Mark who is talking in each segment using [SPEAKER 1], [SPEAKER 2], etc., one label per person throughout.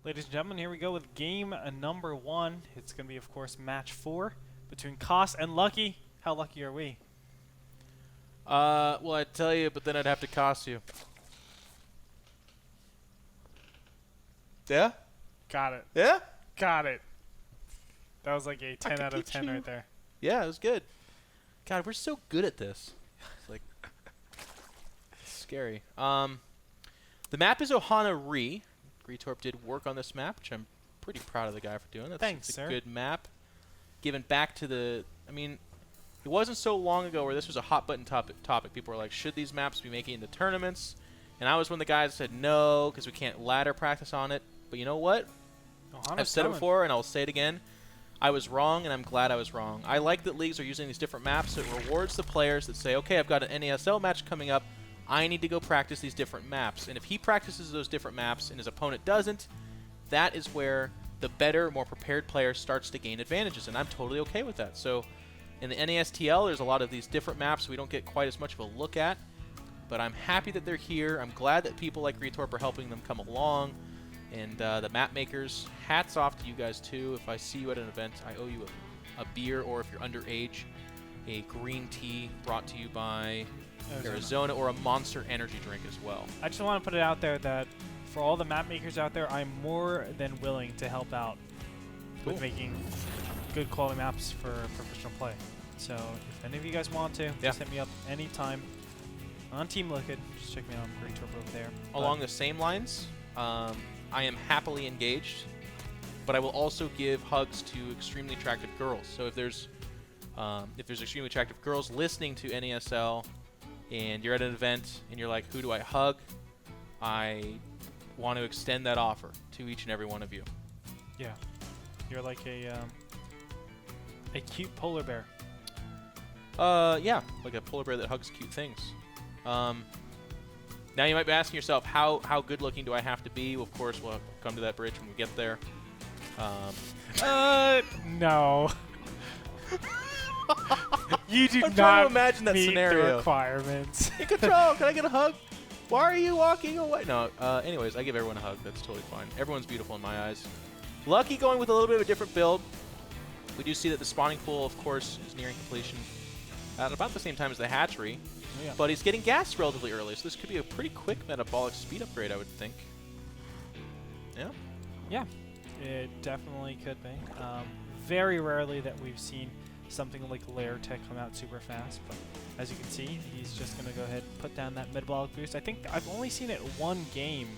[SPEAKER 1] Ladies and gentlemen, here we go with game number 1. It's going to be, of course, match 4 between Koss and Lucky. How lucky are we?
[SPEAKER 2] Well, I'd tell you, but then I'd have to cost you. Yeah?
[SPEAKER 1] Got it.
[SPEAKER 2] Yeah?
[SPEAKER 1] Got it. That was like a 10
[SPEAKER 2] could
[SPEAKER 1] out of
[SPEAKER 2] teach
[SPEAKER 1] 10
[SPEAKER 2] you.
[SPEAKER 1] right there.
[SPEAKER 2] Yeah, it was good. God, we're so good at this. It's like it's scary. The map is Ohana Re. Gretorp did work on this map, which I'm pretty proud of the guy for doing.
[SPEAKER 1] Thanks,
[SPEAKER 2] it's a
[SPEAKER 1] sir.
[SPEAKER 2] good map. Given back to the, I mean, it wasn't so long ago where this was a hot button topic. People were like, should these maps be making it into tournaments? And I was one of the guys that said no, because we can't ladder practice on it. But you know what? I've said it before, and I'll say it again. I was wrong, and I'm glad I was wrong. I like that leagues are using these different maps. It rewards the players that say, okay, I've got an NASL match coming up. I need to go practice these different maps. And if he practices those different maps and his opponent doesn't, that is where the better, more prepared player starts to gain advantages. And I'm totally okay with that. So in the NASTL, there's a lot of these different maps we don't get quite as much of a look at. But I'm happy that they're here. I'm glad that people like Gretorp are helping them come along. And the map makers, hats off to you guys too. If I see you at an event, I owe you a beer, or if you're underage, a green tea brought to you by Arizona, or a Monster energy drink as well.
[SPEAKER 1] I just want to put it out there that for all the map makers out there, I'm more than willing to help out with making good quality maps for professional play. So if any of you guys want to, just hit me up anytime on Team Liquid. Just check me out on Gretorp over there.
[SPEAKER 2] Along the same lines, I am happily engaged, but I will also give hugs to extremely attractive girls. So if there's extremely attractive girls listening to NASL, and you're at an event and you're like, who do I hug? I want to extend that offer to each and every one of you.
[SPEAKER 1] Yeah, you're like a cute polar bear.
[SPEAKER 2] Yeah, like a polar bear that hugs cute things. Now you might be asking yourself, how good looking do I have to be? Well, of course, we'll come to that bridge when we get there.
[SPEAKER 1] No. You do
[SPEAKER 2] I'm trying
[SPEAKER 1] not
[SPEAKER 2] to imagine that
[SPEAKER 1] meet
[SPEAKER 2] scenario.
[SPEAKER 1] the requirements.
[SPEAKER 2] iNcontroL, can I get a hug? Why are you walking away? No, anyways, I give everyone a hug. That's totally fine. Everyone's beautiful in my eyes. Lucky going with a little bit of a different build. We do see that the spawning pool, of course, is nearing completion at about the same time as the hatchery.
[SPEAKER 1] Oh, yeah.
[SPEAKER 2] But he's getting gas relatively early, so this could be a pretty quick metabolic speed upgrade, I would think. Yeah?
[SPEAKER 1] Yeah, it definitely could be. Very rarely that we've seen something like Lair Tech come out super fast, but as you can see, he's just going to go ahead and put down that metabolic boost. I think I've only seen it one game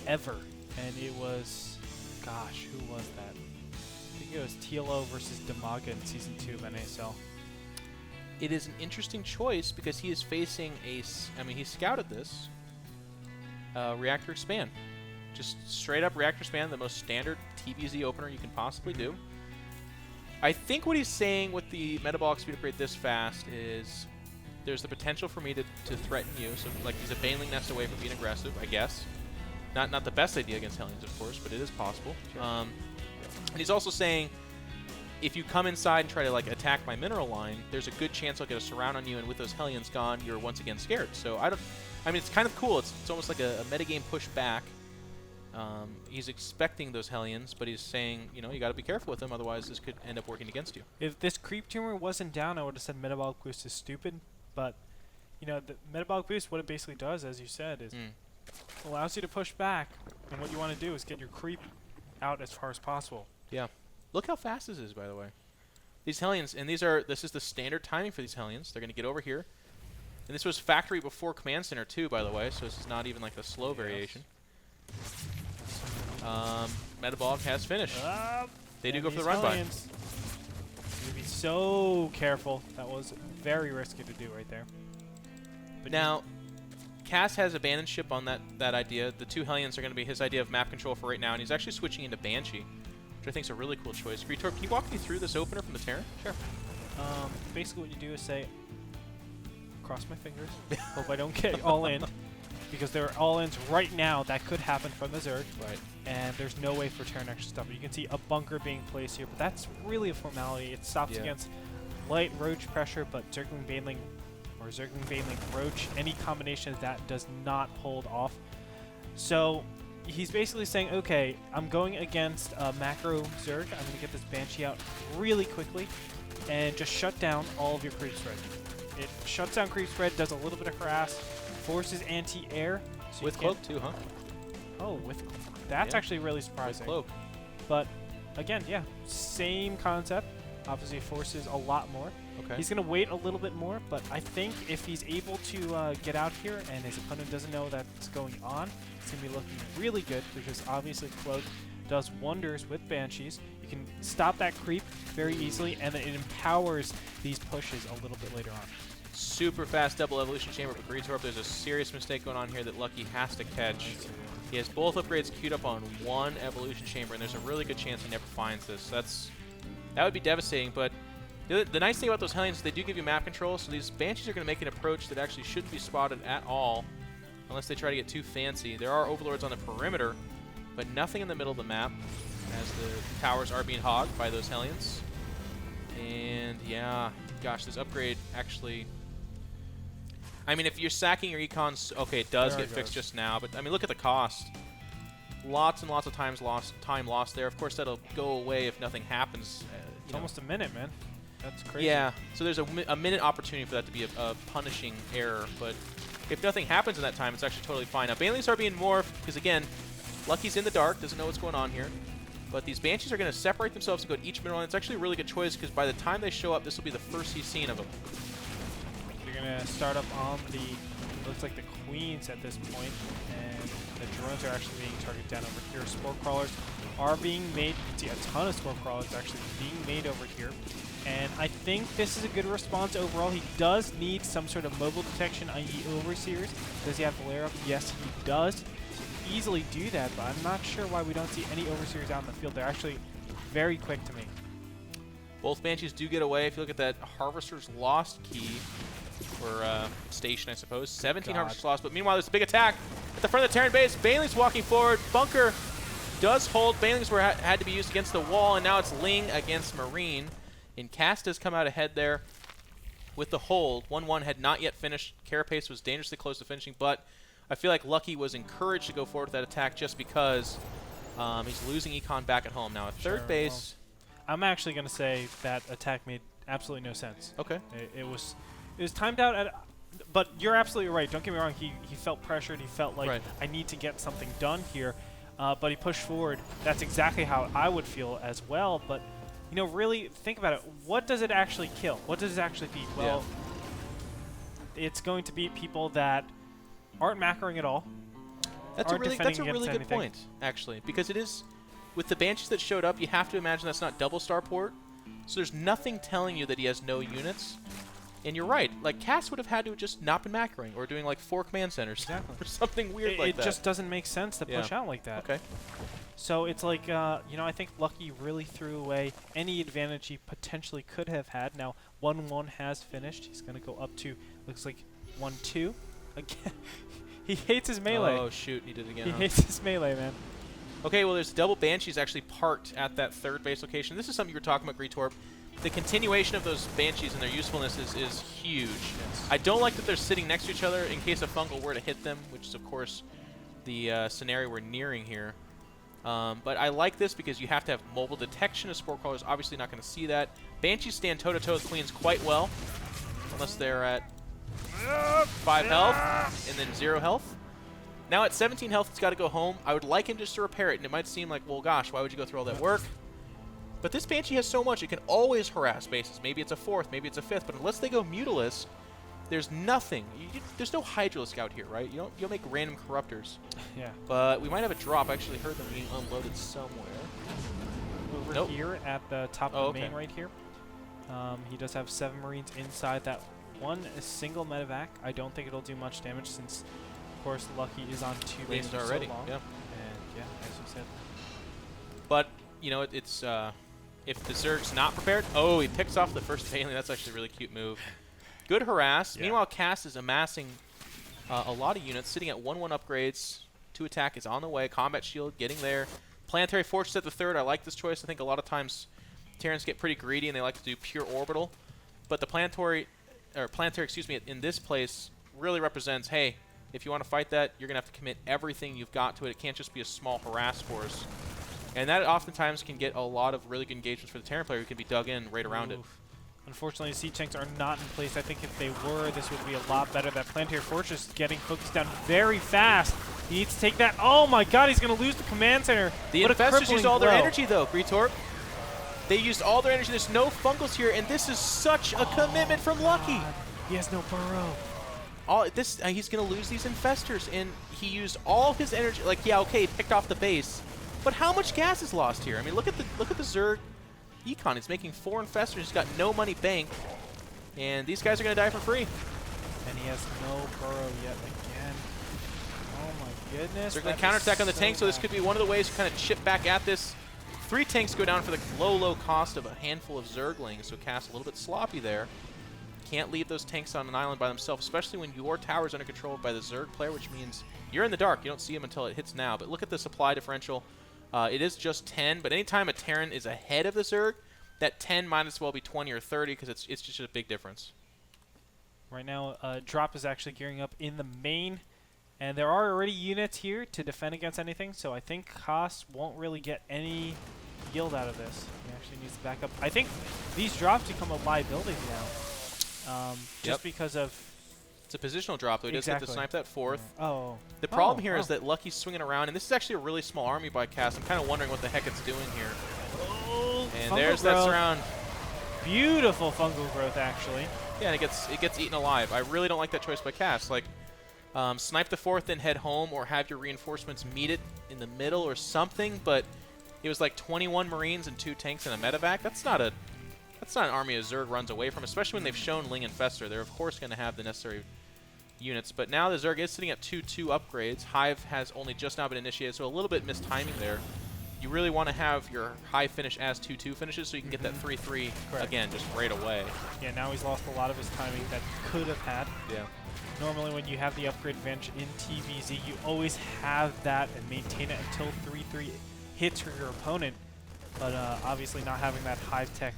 [SPEAKER 1] ever, and it was, gosh, who was that? I think it was TLO versus Demaga in Season 2 of NASL.
[SPEAKER 2] It is an interesting choice because he is facing he scouted this, Reactor Expand. Just straight up Reactor Expand, the most standard TVZ opener you can possibly do. I think what he's saying with the metabolic speed upgrade this fast is there's the potential for me to threaten you. So like he's a baneling nest away from being aggressive, I guess. Not the best idea against Hellions, of course, but it is possible.
[SPEAKER 1] Sure.
[SPEAKER 2] And he's also saying if you come inside and try to like attack my mineral line, there's a good chance I'll get a surround on you, and with those Hellions gone, you're once again scared. So it's kind of cool. It's almost like a metagame push back. He's expecting those Hellions, but he's saying, you got to be careful with them, otherwise this could end up working against you.
[SPEAKER 1] If this creep tumor wasn't down, I would have said metabolic boost is stupid, but the metabolic boost, what it basically does, as you said, is allows you to push back, and what you want to do is get your creep out as far as possible.
[SPEAKER 2] Yeah. Look how fast this is, by the way. These Hellions, and this is the standard timing for these Hellions. They're going to get over here. And this was factory before Command Center too, by the way, so this is not even like a slow variation. Metabolic has finished. They do go for the run by.
[SPEAKER 1] You need to be so careful. That was very risky to do right there. But
[SPEAKER 2] now, Cass has abandoned ship on that idea. The two Hellions are going to be his idea of map control for right now, and he's actually switching into Banshee, which I think is a really cool choice. Gretorp, can you walk me through this opener from the Terran?
[SPEAKER 1] Sure. Basically what you do is say, cross my fingers, hope I don't get all in, because there are all-ins right now that could happen from the Zerg.
[SPEAKER 2] Right.
[SPEAKER 1] And there's no way for Terran to stop it. You can see a bunker being placed here, but that's really a formality. It stops against light Roach pressure, but Zergling Baneling or Zergling Baneling Roach, any combination of that does not hold off. So he's basically saying, okay, I'm going against macro Zerg. I'm going to get this Banshee out really quickly and just shut down all of your creep spread. It shuts down creep spread, does a little bit of harass, forces anti-air. So
[SPEAKER 2] With cloak too, huh?
[SPEAKER 1] Oh, that's actually really surprising.
[SPEAKER 2] With cloak.
[SPEAKER 1] But again, yeah, same concept. Obviously, forces a lot more.
[SPEAKER 2] Okay.
[SPEAKER 1] He's going to wait a little bit more, but I think if he's able to get out here and his opponent doesn't know that's going on, it's going to be looking really good because obviously Cloak does wonders with Banshees. You can stop that creep very easily, and then it empowers these pushes a little bit later on.
[SPEAKER 2] Super fast double evolution chamber for Gretorp. There's a serious mistake going on here that Lucky has to catch. He has both upgrades queued up on one evolution chamber, and there's a really good chance he never finds this. That would be devastating, but the nice thing about those Hellions is they do give you map control, so these Banshees are going to make an approach that actually shouldn't be spotted at all, unless they try to get too fancy. There are Overlords on the perimeter, but nothing in the middle of the map, as the towers are being hogged by those Hellions. And yeah, gosh, this upgrade actually... I mean, if you're sacking your econs, okay, it does get fixed just now, but I mean, look at the cost. Lots and lots of time lost there. Of course, that'll go away if nothing happens.
[SPEAKER 1] It's almost a minute, man. That's crazy.
[SPEAKER 2] Yeah, so there's a minute opportunity for that to be a punishing error, but if nothing happens in that time, it's actually totally fine. Now, Baneleys are being morphed, because again, Lucky's in the dark, doesn't know what's going on here. But these Banshees are going to separate themselves and go to each middle, and it's actually a really good choice, because by the time they show up, this will be the first he's seen of them.
[SPEAKER 1] They're going to start up on looks like the Queens at this point, and the drones are actually being targeted down over here. Spore Crawlers are being made. You can see a ton of Spore Crawlers actually being made over here. And I think this is a good response overall. He does need some sort of mobile detection, i.e. Overseers. Does he have the layer up? Yes, he does. So he can easily do that, but I'm not sure why we don't see any Overseers out in the field. They're actually very quick to me.
[SPEAKER 2] Both Banshees do get away. If you look at that Harvester's Lost key, or station, I suppose. 17 Harvesters lost, but meanwhile, there's a big attack at the front of the Terran base. Baneley's walking forward. Bunker does hold. Baneley's had to be used against the wall, and now it's Ling against Marine. And Cast has come out ahead there with the hold. 1-1 had not yet finished. Carapace was dangerously close to finishing, but I feel like Lucky was encouraged to go forward with that attack just because he's losing Econ back at home. Now, at third base...
[SPEAKER 1] Well, I'm actually going to say that attack made absolutely no sense.
[SPEAKER 2] Okay.
[SPEAKER 1] It was timed out but you're absolutely right. Don't get me wrong. He felt pressured. He felt like I need to get something done here. But he pushed forward. That's exactly how I would feel as well. But you know, really think about it. What does it actually kill? What does it actually beat? Well, it's going to beat people that aren't macroing at all.
[SPEAKER 2] That's a really good point, actually, because it is with the Banshees that showed up. You have to imagine that's not double starport, so there's nothing telling you that he has no units. And you're right. Like, Cass would have had to just not been macroing or doing, like, 4 command centers.
[SPEAKER 1] Exactly.
[SPEAKER 2] Or something weird like that.
[SPEAKER 1] It just doesn't make sense to push out like that.
[SPEAKER 2] Okay.
[SPEAKER 1] So it's like, you know, I think Lucky really threw away any advantage he potentially could have had. Now, 1-1 has finished. He's going to go up to, looks like, 1-2. Again, he hates his melee.
[SPEAKER 2] Oh, shoot. He did it again,
[SPEAKER 1] He hates his melee, man.
[SPEAKER 2] Okay, well, there's double Banshees actually parked at that third base location. This is something you were talking about, Gretorp. The continuation of those Banshees and their usefulness is huge.
[SPEAKER 1] Yes.
[SPEAKER 2] I don't like that they're sitting next to each other in case a fungal were to hit them, which is, of course, the scenario we're nearing here. But I like this because you have to have mobile detection. A Spore Crawler is obviously not going to see that. Banshees stand toe-to-toe with Queens quite well, unless they're at 5 health and then 0 health. Now at 17 health, it's got to go home. I would like him just to repair it, and it might seem like, well, gosh, why would you go through all that work? But this Banshee has so much, it can always harass bases. Maybe it's a 4th, maybe it's a 5th, but unless they go Mutilus, there's nothing. There's no Hydralisk out here, right? You'll make random Corruptors.
[SPEAKER 1] Yeah.
[SPEAKER 2] But we might have a drop. I actually heard them being unloaded somewhere.
[SPEAKER 1] Over here at the top of the main right here. He does have 7 Marines inside that one single medevac. I don't think it'll do much damage since, of course, Lucky is on 2 bases already. So long.
[SPEAKER 2] Yeah.
[SPEAKER 1] And yeah, as you said.
[SPEAKER 2] But, you know, it's... if the Zerg's not prepared, oh, he picks off the first alien. That's actually a really cute move. Good harass. Yeah. Meanwhile, Cass is amassing a lot of units, sitting at 1-1 upgrades. 2 attack is on the way. Combat shield getting there. Planetary Fortress at the third. I like this choice. I think a lot of times Terrans get pretty greedy and they like to do pure orbital. But the planetary, excuse me, in this place really represents, hey, If you want to fight that, you're going to have to commit everything you've got to it. It can't just be a small harass force. And that oftentimes can get a lot of really good engagements for the Terran player who can be dug in right around it.
[SPEAKER 1] Unfortunately, siege tanks are not in place. I think if they were, this would be a lot better. That planetary fortress is getting focused down very fast. He needs to take that. Oh my god, he's going to lose the command center.
[SPEAKER 2] The infestors used all their energy, though, Gretorp. They used all their energy. There's no fungals here, and this is such a commitment from Lucky.
[SPEAKER 1] He has no burrow.
[SPEAKER 2] He's going to lose these infestors, and he used all his energy. Like, yeah, okay, he picked off the base. But how much gas is lost here? I mean, look at the Zerg econ. He's making 4 infestors. He's got no money banked, and these guys are going to die for free.
[SPEAKER 1] And he has no burrow yet again. Oh my goodness!
[SPEAKER 2] They're going to counterattack on the tank, so this could be one of the ways to kind of chip back at this. 3 tanks go down for the low cost of a handful of Zerglings, so Cass a little bit sloppy there. Can't leave those tanks on an island by themselves, especially when your tower is under control by the Zerg player, which means you're in the dark. You don't see him until it hits now. But look at the supply differential. It is just 10, but anytime a Terran is ahead of the Zerg, that 10 might as well be 20 or 30 because it's just a big difference.
[SPEAKER 1] Right now, Drop is actually gearing up in the main, and there are already units here to defend against anything, so I think Haas won't really get any yield out of this. He actually needs to back up. I think these drops become a liability now, just because of...
[SPEAKER 2] It's a positional drop, though. He does get to snipe that 4th.
[SPEAKER 1] Oh.
[SPEAKER 2] The problem here is that Lucky's swinging around, and this is actually a really small army by Cass. I'm kind of wondering what the heck it's doing here.
[SPEAKER 1] Oh,
[SPEAKER 2] and there's that surround.
[SPEAKER 1] Beautiful fungal growth, actually.
[SPEAKER 2] Yeah, and it gets eaten alive. I really don't like that choice by Cass. Like, snipe the 4th and head home, or have your reinforcements meet it in the middle or something. But it was like 21 Marines and 2 tanks and a medevac. That's not an army a Zerg runs away from, especially when they've shown Ling and Fester. They're of course going to have the necessary units, but now the Zerg is sitting at 2-2 upgrades. Hive has only just now been initiated, so a little bit missed timing there. You really want to have your Hive finish as 2-2 finishes so you can get that 3-3 again just right away.
[SPEAKER 1] Yeah, now he's lost a lot of his timing that could have had.
[SPEAKER 2] Yeah.
[SPEAKER 1] Normally when you have the upgrade advantage in TVZ, you always have that and maintain it until 3-3 hits for your opponent, but obviously not having that Hive tech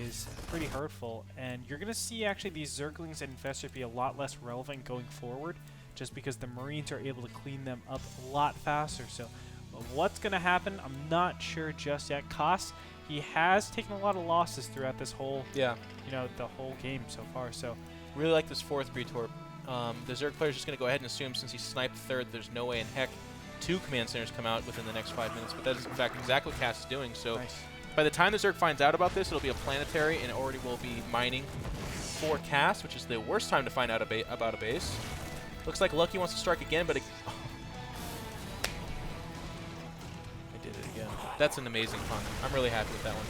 [SPEAKER 1] is pretty hurtful, and you're going to see actually these Zerglings and Infestors be a lot less relevant going forward just because the Marines are able to clean them up a lot faster. So what's going to happen, I'm not sure just yet. Koss, he has taken a lot of losses throughout this whole, the whole game so far. So
[SPEAKER 2] really like this 4th Gretorp. The Zerg player is just going to go ahead and assume since he sniped 3rd, there's no way in heck 2 command centers come out within the next 5 minutes, but that is in fact exactly what Cass is doing. So. Nice. By the time the Zerg finds out about this, it'll be a planetary, and it already will be mining for Cass, which is the worst time to find out about a base. Looks like Lucky wants to strike again, but I did it again. That's an amazing pun. I'm really happy with that one.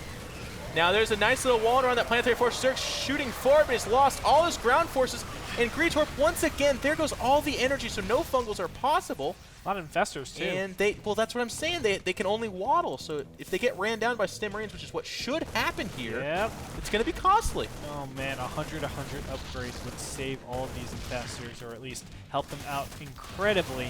[SPEAKER 2] Now there's a nice little wall around that planetary force. Zerg shooting forward, but he's lost all his ground forces. And Gretorp, once again, there goes all the energy, so no fungals are possible.
[SPEAKER 1] A lot of infestors, too.
[SPEAKER 2] And well, that's what I'm saying. They can only waddle. So if they get ran down by Stim Marines, which is what should happen here, it's going to be costly.
[SPEAKER 1] Oh, man, 100 upgrades would save all of these infestors, or at least help them out incredibly.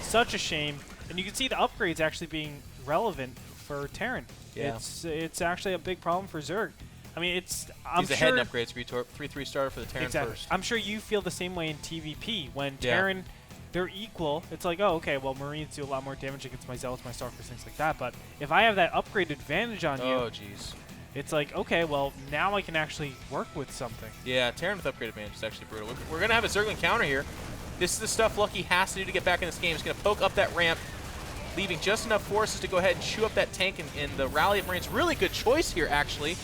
[SPEAKER 1] Such a shame. And you can see the upgrades actually being relevant for Terran.
[SPEAKER 2] Yeah.
[SPEAKER 1] It's actually a big problem for Zerg. I mean,
[SPEAKER 2] he's ahead in upgrades, Gretorp. 3-3 starter for the Terran first.
[SPEAKER 1] I'm sure you feel the same way in TVP. When Terran, they're equal, it's like, oh, okay, well, Marines do a lot more damage against my Zealots, my Stalkers, things like that. But if I have that upgrade advantage on you, it's like, okay, well, now I can actually work with something. Yeah,
[SPEAKER 2] Terran with upgrade advantage is actually brutal. We're going to have a Zergling counter here. This is the stuff Lucky has to do to get back in this game. He's going to poke up that ramp, leaving just enough forces to go ahead and chew up that tank and the rally of Marines. Really good choice here, actually.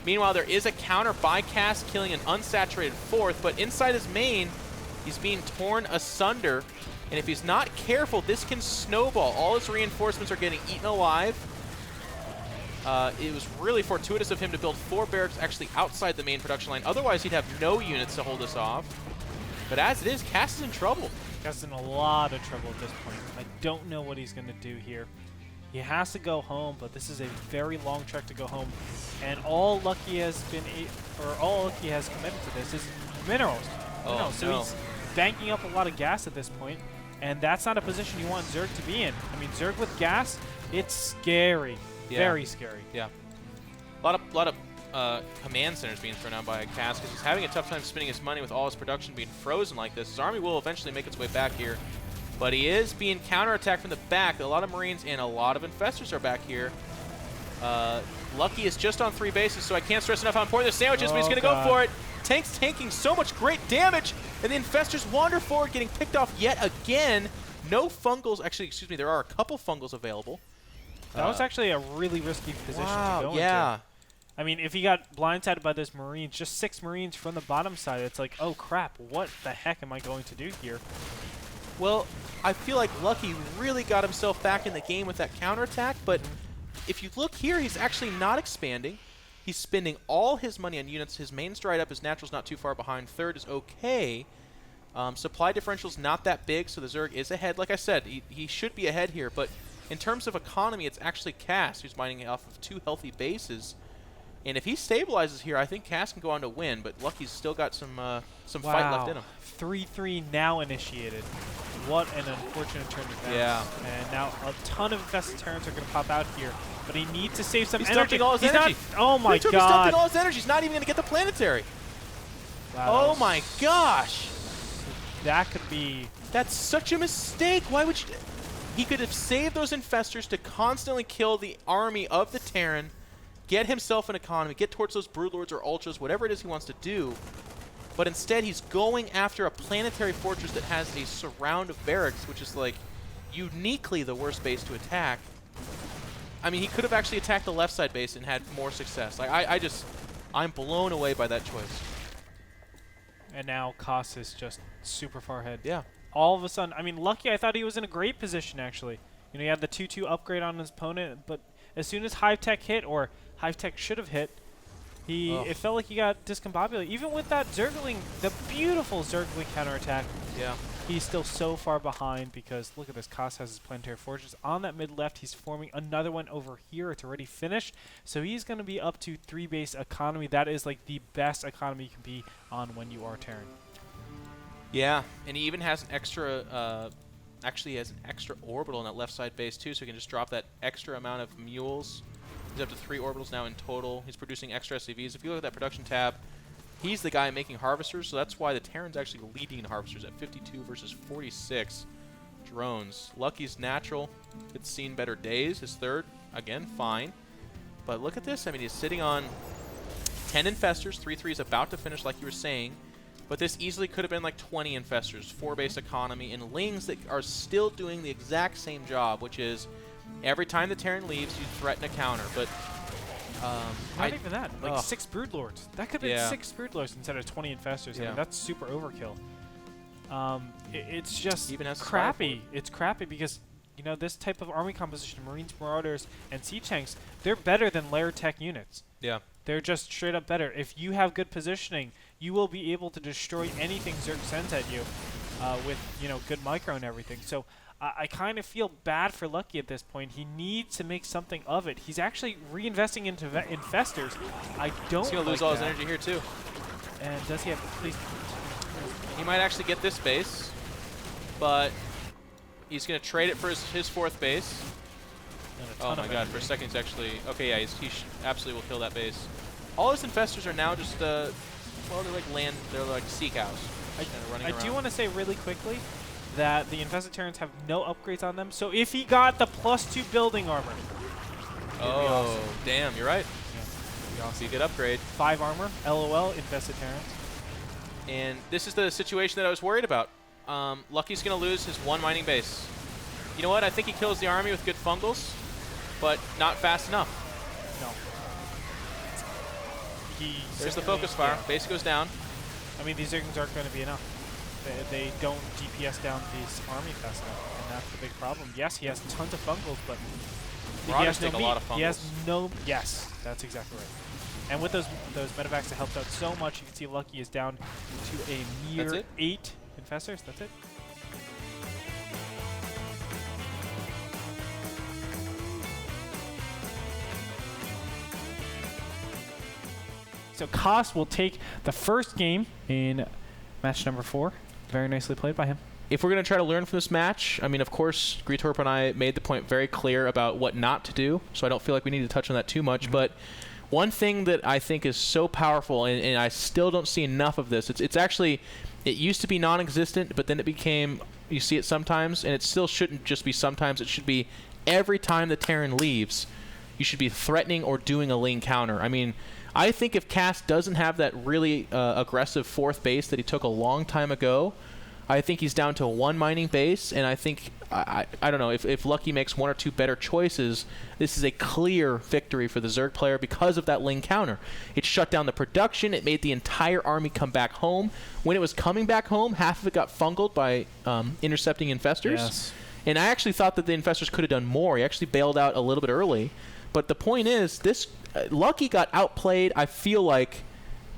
[SPEAKER 2] Meanwhile, there is a counter by Cass, killing an unsaturated 4th, but inside his main, he's being torn asunder. And if he's not careful, this can snowball. All his reinforcements are getting eaten alive. It was really fortuitous of him to build 4 barracks actually outside the main production line. Otherwise, he'd have no units to hold us off. But as it is, Cass is in trouble.
[SPEAKER 1] Cass is in a lot of trouble at this point. I don't know what he's going to do here. He has to go home, but this is a very long trek to go home. And all Lucky has committed to this is minerals. So he's banking up a lot of gas at this point, and that's not a position you want Zerg to be in. I mean, Zerg with gas, it's scary. Very scary.
[SPEAKER 2] Yeah. A lot of command centers being thrown out by Cass because he's having a tough time spending his money with all his production being frozen like this. His army will eventually make its way back here, but he is being counterattacked from the back. A lot of Marines and a lot of Infestors are back here. Lucky is just on 3 bases, so I can't stress enough how important the sandwich is, but he's going to go for it. Tank's tanking so much great damage, and the Infestors wander forward, getting picked off yet again. No fungals. Actually, excuse me, there are a couple fungals available.
[SPEAKER 1] That was actually a really risky position to go
[SPEAKER 2] yeah.
[SPEAKER 1] into. I mean, if he got blindsided by those Marines, just 6 Marines from the bottom side, it's like, oh crap, what the heck am I going to do here?
[SPEAKER 2] Well, I feel like Lucky really got himself back in the game with that counterattack, but if you look here, he's actually not expanding. He's spending all his money on units. His main's dried up. His natural's not too far behind. Third is okay. Supply differential's not that big, so the Zerg is ahead. Like I said, he should be ahead here, but in terms of economy, it's actually Cass who's mining off of 2 healthy bases. And if he stabilizes here, I think Cass can go on to win, but Lucky's still got some fight left in him.
[SPEAKER 1] 3-3 now initiated. What an unfortunate turn to bounce.
[SPEAKER 2] Yeah.
[SPEAKER 1] And now a ton of infested Terrans are going to pop out here, but he needs to save some
[SPEAKER 2] He's
[SPEAKER 1] energy.
[SPEAKER 2] dumping all his energy.
[SPEAKER 1] Oh my
[SPEAKER 2] He's
[SPEAKER 1] god.
[SPEAKER 2] dumping all his energy. He's not even going to get the planetary.
[SPEAKER 1] Wow,
[SPEAKER 2] oh my gosh.
[SPEAKER 1] That could be...
[SPEAKER 2] That's such a mistake. Why would you... He could have saved those Infestors to constantly kill the army of the Terran, get himself an economy, get towards those Broodlords or Ultras, whatever it is he wants to do. But instead, he's going after a planetary fortress that has a surround of barracks, which is, like, uniquely the worst base to attack. I mean, he could have actually attacked the left side base and had more success. Like, I'm blown away by that choice.
[SPEAKER 1] And now Koss is just super far ahead.
[SPEAKER 2] Yeah.
[SPEAKER 1] All of a sudden, I mean, Lucky, I thought he was in a great position, actually. You know, he had the 2-2 upgrade on his opponent, but as soon as Hive Tech hit, or Hive Tech should have hit, it felt like he got discombobulated. Even with that Zergling, the beautiful Zergling counterattack,
[SPEAKER 2] yeah,
[SPEAKER 1] he's still so far behind because, look at this, Koss has his planetary fortress on that mid-left. He's forming another one over here. It's already finished. So he's going to be up to 3 base economy. That is, like, the best economy you can be on when you are Terran.
[SPEAKER 2] Yeah, and he even has an extra, actually has an extra orbital in that left side base too, so he can just drop that extra amount of mules. He's up to 3 orbitals now in total. He's producing extra SCVs. If you look at that production tab, he's the guy making harvesters, so that's why the Terran's actually leading in harvesters at 52 versus 46 drones. Lucky's natural. It's seen better days. His third, again, fine. But look at this. I mean, he's sitting on 10 Infestors. 3-3 is about to finish, like you were saying. But this easily could have been like 20 Infestors, 4 base economy, and Lings that are still doing the exact same job, which is every time the Terran leaves, you threaten a counter. But
[SPEAKER 1] not even that. Like 6 Broodlords. That could have been 6 Broodlords instead of 20 Infestors.
[SPEAKER 2] Yeah.
[SPEAKER 1] I mean, that's super overkill. It's just
[SPEAKER 2] even has
[SPEAKER 1] crappy. It's crappy because, you know, this type of army composition, Marines, Marauders, and Siege Tanks, they're better than layer tech units.
[SPEAKER 2] Yeah.
[SPEAKER 1] They're just straight up better. If you have good positioning, you will be able to destroy anything Zerg sends at you with, you know, good micro and everything. So I kind of feel bad for Lucky at this point. He needs to make something of it. He's actually reinvesting into Infestors. I don't
[SPEAKER 2] He's going to lose all his energy here, too.
[SPEAKER 1] And does he have... Please.
[SPEAKER 2] He might actually get this base, but he's going to trade it for his 4th base. Oh my god, for a second he's actually... Okay, yeah, he absolutely will kill that base. All his Infestors are now just, well, they're like land... They're like sea cows.
[SPEAKER 1] I do want to say really quickly that the Infested Terrans have no upgrades on them, so if he got the +2 building armor...
[SPEAKER 2] Oh,
[SPEAKER 1] awesome.
[SPEAKER 2] Damn, you're right.
[SPEAKER 1] Yeah,
[SPEAKER 2] awesome. You get upgrade.
[SPEAKER 1] 5 armor, LOL, Infested Terrans.
[SPEAKER 2] And this is the situation that I was worried about. Lucky's going to lose his 1 mining base. You know what? I think he kills the army with good fungals, but not fast enough.
[SPEAKER 1] No.
[SPEAKER 2] There's the focus fire.
[SPEAKER 1] Yeah.
[SPEAKER 2] Base goes down.
[SPEAKER 1] I mean, these Zerglings aren't going to be enough. They don't DPS down this army fast enough, and that's the big problem. Yes, he has tons of fungals, but he has no meat.
[SPEAKER 2] A lot of fungals.
[SPEAKER 1] He has no... Yes, that's exactly right. And with those medevacs that helped out so much, you can see Lucky is down to a mere 8 Infestors. That's it. So Koss will take the first game in match number 4. Very nicely played by him.
[SPEAKER 2] If we're going to try to learn from this match, I mean, of course, Gretorp and I made the point very clear about what not to do, so I don't feel like we need to touch on that too much, but One thing that I think is so powerful, and I still don't see enough of this, it's actually, it used to be non-existent, but then it became, you see it sometimes, and it still shouldn't just be sometimes, it should be every time the Terran leaves, you should be threatening or doing a lane counter. I mean, I think if Cass doesn't have that really aggressive fourth base that he took a long time ago, I think he's down to one mining base, and I think, I don't know, if Lucky makes one or two better choices, this is a clear victory for the Zerg player because of that lane counter. It shut down the production, it made the entire army come back home. When it was coming back home, half of it got fungled by intercepting infestors.
[SPEAKER 1] Yes.
[SPEAKER 2] And I actually thought that the infestors could have done more. He actually bailed out a little bit early. But the point is, this Lucky got outplayed, I feel like,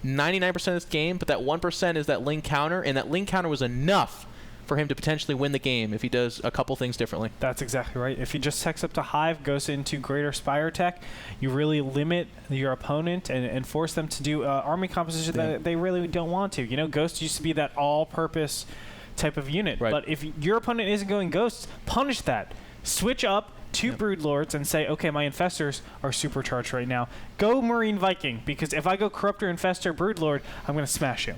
[SPEAKER 2] 99% of this game, but that 1% is that link counter, and that link counter was enough for him to potentially win the game if he does a couple things differently.
[SPEAKER 1] That's exactly right. If he just techs up to Hive, goes into Greater Spire tech, you really limit your opponent and force them to do army composition that they really don't want to. You know, Ghost used to be that all-purpose type of unit, but if your opponent isn't going Ghosts, punish that. Switch up to Broodlords and say, okay, my Infestors are supercharged right now. Go Marine Viking, because if I go Corruptor, Infestor, Broodlord, I'm going to smash you.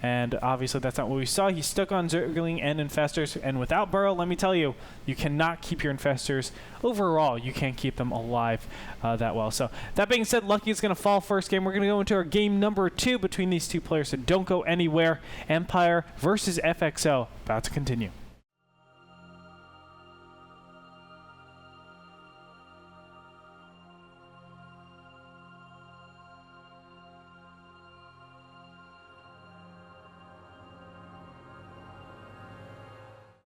[SPEAKER 1] And obviously that's not what we saw. He stuck on Zergling and Infestors, and without Burrow, let me tell you, you cannot keep your Infestors. Overall, you can't keep them alive that well. So that being said, Lucky is going to fall first game. We're going to go into our game number 2 between these two players, so don't go anywhere. Empire versus FXO, about to continue.